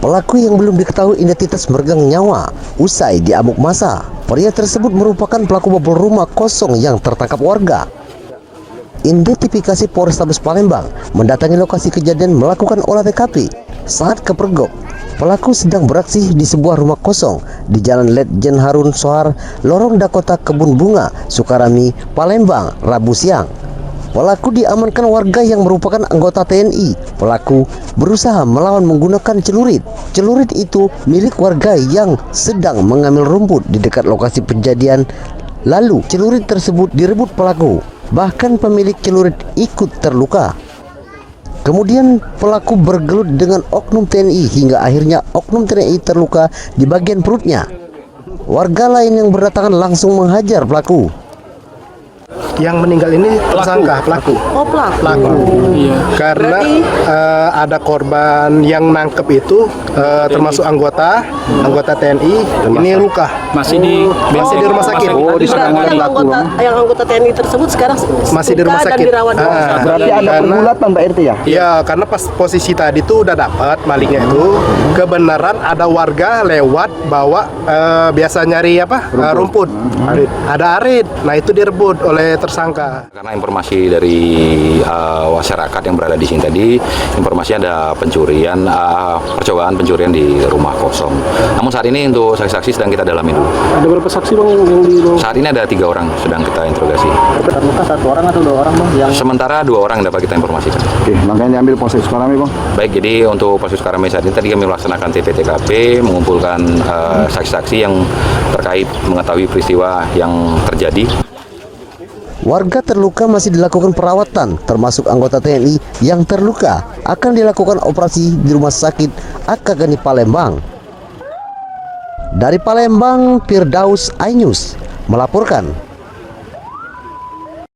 Pelaku yang belum diketahui identitas meregang nyawa usai diamuk massa. Pria tersebut merupakan pelaku bobol rumah kosong yang tertangkap warga. Identifikasi Polrestabes Palembang mendatangi lokasi kejadian melakukan olah TKP. Saat kepergok, pelaku sedang beraksi di sebuah rumah kosong di Jalan Letjen Harun Sohar, Lorong Dakota Kebun Bunga, Sukarami, Palembang, Rabu siang. Pelaku diamankan warga yang merupakan anggota TNI. Pelaku berusaha melawan menggunakan celurit. Celurit itu milik warga yang sedang mengambil rumput di dekat lokasi kejadian. Lalu celurit tersebut direbut pelaku. Bahkan pemilik celurit ikut terluka. Kemudian pelaku bergelut dengan oknum TNI hingga akhirnya oknum TNI terluka di bagian perutnya. Warga lain yang berdatangan langsung menghajar pelaku. Yang meninggal ini tersangka pelaku. Oh, pelaku. Iya. Karena ada korban yang nangkep itu termasuk anggota TNI. Ini luka. Masih di rumah sakit. Oh, di Berarti yang anggota TNI tersebut sekarang masih di rumah luka dan sakit. dirawat. Berarti ada pergulatan Pak RT ya? Iya, karena pas posisi tadi tuh udah dapat malingnya itu. Kebenaran ada warga lewat bawa biasa nyari rumput. Ada arit. Nah, itu direbut oleh tersangka. Karena informasi dari masyarakat yang berada di sini tadi, informasi ada pencurian, percobaan pencurian di rumah kosong. Namun saat ini untuk saksi-saksi sedang kita dalami dulu. Ada berapa saksi bang yang di Saat ini ada 3 orang sedang kita interogasi. Terluka 1 orang atau 2 orang bang? Sementara 2 orang yang dapat kita informasikan. Oke, makanya diambil Polsek Sukarami bang. Baik, jadi untuk Polsek Sukarami saat ini tadi kami melaksanakan TP/TKP, mengumpulkan saksi-saksi yang terkait mengetahui peristiwa yang terjadi. Warga terluka masih dilakukan perawatan, termasuk anggota TNI yang terluka akan dilakukan operasi di Rumah Sakit Akagani Palembang. Dari Palembang, Firdaus Ainus melaporkan.